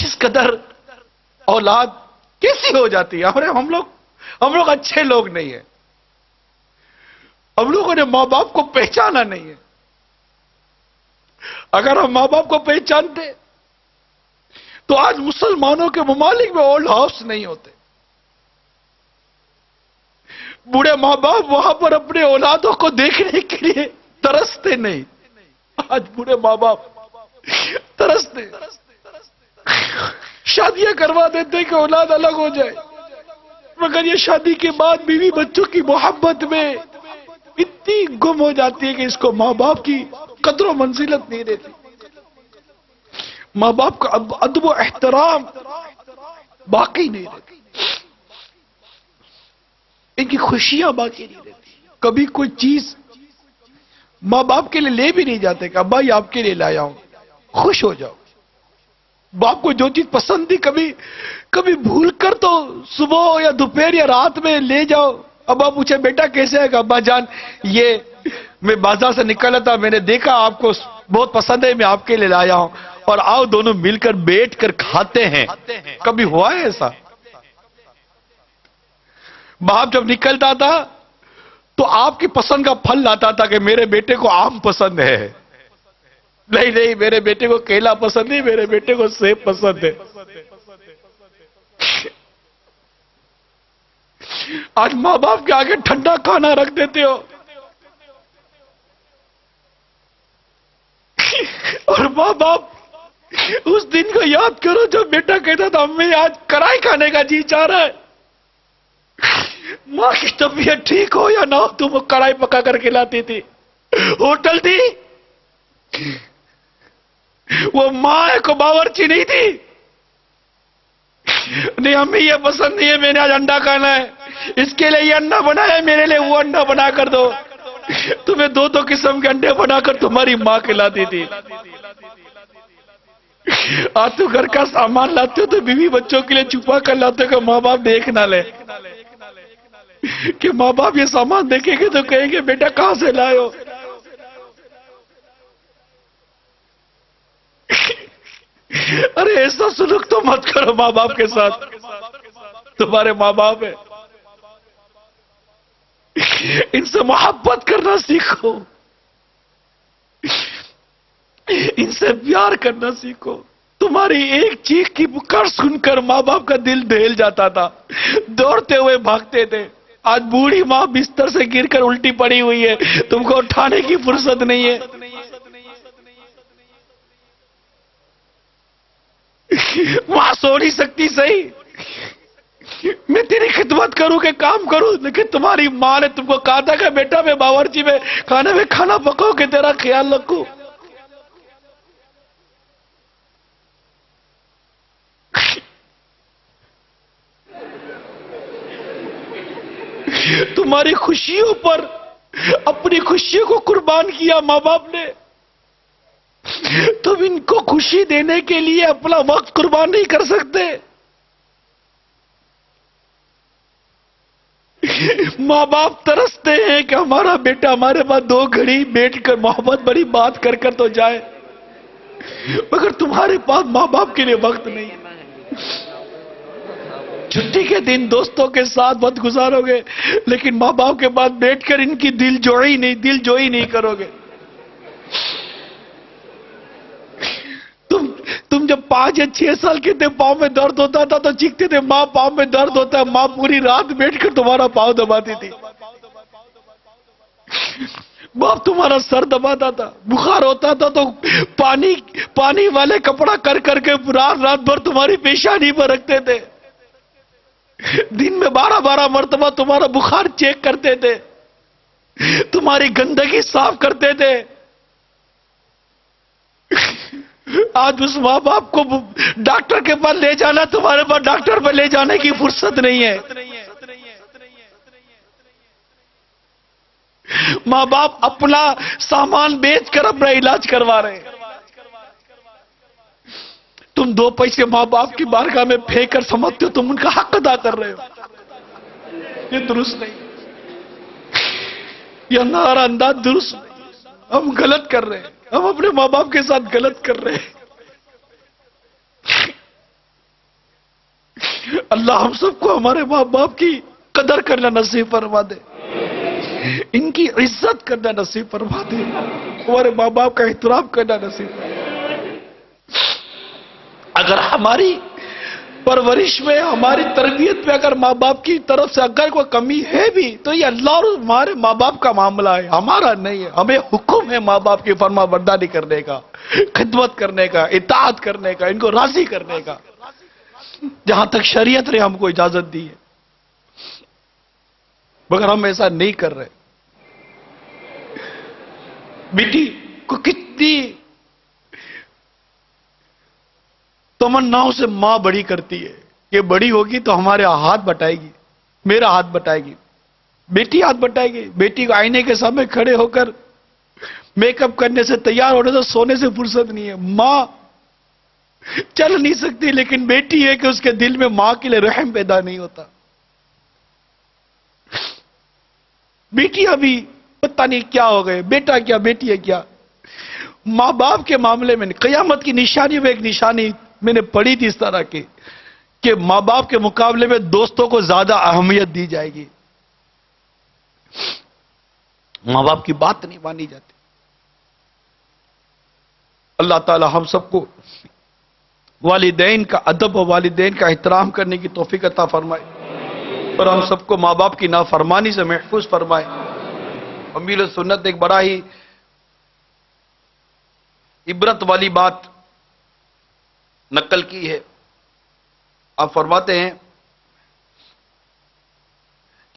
کس قدر اولاد کیسی ہو جاتی ہے. ہم لوگ اچھے لوگ نہیں ہیں. ہم لوگوں نے ماں باپ کو پہچانا نہیں ہے. اگر ہم ماں باپ کو پہچانتے تو آج مسلمانوں کے ممالک میں اولڈ ہاؤس نہیں ہوتے. بوڑھے ماں باپ وہاں پر اپنے اولادوں کو دیکھنے کے لیے ترستے نہیں. آج بوڑھے ماں باپ ترستے, شادیاں کروا دیتے کہ اولاد الگ ہو جائے, مگر یہ شادی کے بعد بیوی بچوں کی محبت میں اتنی گم ہو جاتی ہے کہ اس کو ماں باپ کی قدر و منزلت نہیں دیتی. ماں باپ کا ادب و احترام باقی نہیں رہتی, ان کی خوشیاں باقی نہیں رہتی. کبھی کوئی چیز ماں باپ کے لیے لے بھی نہیں جاتے کہ ابا یہ آپ کے لیے لایا ہوں, خوش ہو جاؤ. باپ کو جو چیز پسند تھی کبھی بھول کر تو صبح یا دوپہر یا رات میں لے جاؤ. ابا پوچھے بیٹا کیسے ہے کہ ابا جان یہ میں بازار سے نکلا تھا, میں نے دیکھا آپ کو بہت پسند ہے, میں آپ کے لیے لایا ہوں, اور آؤ دونوں مل کر بیٹھ کر کھاتے ہیں. کبھی ہوا ہے ایسا؟ باپ جب نکلتا تھا تو آپ کی پسند کا پھل لاتا تھا کہ میرے بیٹے کو آم پسند ہے, نہیں میرے بیٹے کو کیلا پسند نہیں, میرے بیٹے کو سیب پسند ہے. آج ماں باپ کے آگے ٹھنڈا کھانا رکھ دیتے ہو, اور ماں باپ اس دن کو یاد کرو جب بیٹا کہتا تھا امی آج کڑھائی کھانے کا جی چاہ رہا ہے. ماں کی طبیعت ٹھیک ہو یا نہ ہو تم کڑھائی پکا کر کھلاتی تھی. ہوٹل تھی, وہ ماں کو باورچی نہیں تھی. نہیں امی یہ پسند نہیں ہے, میں نے آج انڈا کھانا ہے, اس کے لیے یہ انڈا بنایا ہے, میرے لیے وہ انڈا بنا کر دو. تمہیں دو قسم کے انڈے بنا کر تمہاری ماں کھلاتی تھی. آج تو گھر کا سامان لاتے ہو تو بیوی بچوں کے لیے چھپا کر لاتے ہو کہ ماں باپ دیکھ نہ لے, کہ ماں باپ یہ سامان دیکھیں گے تو کہیں گے بیٹا کہاں سے لائے ہو. ارے ایسا سلوک تو مت کرو ماں باپ کے ساتھ, تمہارے ماں باپ ہے, ان سے محبت کرنا سیکھو, ان سے پیار کرنا سیکھو. تمہاری ایک چیخ کی پکار سن کر ماں باپ کا دل دہل جاتا تھا, دوڑتے ہوئے بھاگتے تھے. آج بوڑھی ماں بستر سے گر کر الٹی پڑی ہوئی ہے, تم کو اٹھانے کی فرصت نہیں ہے. ماں سو نہیں سکتی صحیح, میں تیری خدمت کروں کہ کام کروں, لیکن تمہاری ماں نے تم کو کہا تھا کہ بیٹا میں باورچی میں کھانا پکاؤ کہ تیرا خیال رکھوں. تمہاری خوشیوں پر اپنی خوشیوں کو قربان کیا ماں باپ نے, تم ان کو خوشی دینے کے لیے اپنا وقت قربان نہیں کر سکتے. ماں باپ ترستے ہیں کہ ہمارا بیٹا ہمارے پاس 2 گھڑی بیٹھ کر محبت بڑی بات کر تو جائے, مگر تمہارے پاس ماں باپ کے لیے وقت نہیں. چھٹی کے دن دوستوں کے ساتھ وقت گزارو گے, لیکن ماں باپ کے پاس بیٹھ کر ان کی دل جوئی نہیں کرو گے. تم جب 5 یا 6 سال کے تھے, پاؤں میں درد ہوتا تھا تو چیختے تھے ماں پاؤں میں درد ہوتا ہے, ماں پوری رات بیٹھ کر تمہارا پاؤں دباتی تھی. باپ تمہارا سر دباتا تھا, بخار ہوتا تھا تو پانی والے کپڑا کر کے رات بھر تمہاری پیشانی پر رکھتے تھے. دن میں 12 مرتبہ تمہارا بخار چیک کرتے تھے, تمہاری گندگی صاف کرتے تھے. آج اس ماں باپ کو ڈاکٹر کے پاس لے جانا, تمہارے پاس ڈاکٹر پہ لے جانے کی فرصت نہیں ہے. ماں باپ اپنا سامان بیچ کر اپنا علاج کروا رہے ہیں. تم 2 پیسے ماں باپ کی بارگاہ میں پھینک کر سمجھتے ہو تم ان کا حق ادا کر رہے ہو. یہ درست نہیں, یہ ہمارا انداز درست نہیں. ہم غلط کر رہے ہیں, ہم اپنے ماں باپ کے ساتھ غلط کر رہے ہیں. اللہ ہم سب کو ہمارے ماں باپ کی قدر کرنا نصیب فرما دے، ان کی عزت کرنا نصیب فرما دے، ہمارے ماں باپ کا احترام کرنا نصیب فرما دے۔ اگر ہماری پرورش میں، ہماری تربیت میں اگر ماں باپ کی طرف سے اگر کوئی کمی ہے بھی تو یہ اللہ اور ہمارے ماں باپ کا معاملہ ہے، ہمارا نہیں ہے۔ ہمیں حکم ہے ماں باپ کی فرما برداری کرنے کا، خدمت کرنے کا، اطاعت کرنے کا، ان کو راضی کرنے کا، جہاں تک شریعت نے ہم کو اجازت دی ہے، مگر ہم ایسا نہیں کر رہے۔ بیٹی کو کتنی تمناؤں سے ماں بڑی کرتی ہے، یہ بڑی ہوگی تو ہمارے ہاتھ بٹائے گی، میرا ہاتھ بٹائے گی، بیٹی ہاتھ بٹائے گی۔ بیٹی کو آئینے کے سامنے کھڑے ہو کر میک اپ کرنے سے، تیار ہونے سے، سونے سے فرصت نہیں ہے۔ ماں چل نہیں سکتی، لیکن بیٹی ہے کہ اس کے دل میں ماں کے لیے رحم پیدا نہیں ہوتا۔ بیٹی ابھی پتہ نہیں کیا ہو گئے، بیٹا کیا بیٹی ہے کیا۔ ماں باپ کے معاملے میں قیامت کی نشانی میں ایک نشانی میں نے پڑھی تھی اس طرح کی کہ ماں باپ کے مقابلے میں دوستوں کو زیادہ اہمیت دی جائے گی، ماں باپ کی بات نہیں مانی جاتی۔ اللہ تعالی ہم سب کو والدین کا ادب و والدین کا احترام کرنے کی توفیق عطا فرمائے، اور ہم سب کو ماں باپ کی نافرمانی سے محفوظ فرمائے۔ امیل سنت نے ایک بڑا ہی عبرت والی بات نقل کی ہے۔ آپ فرماتے ہیں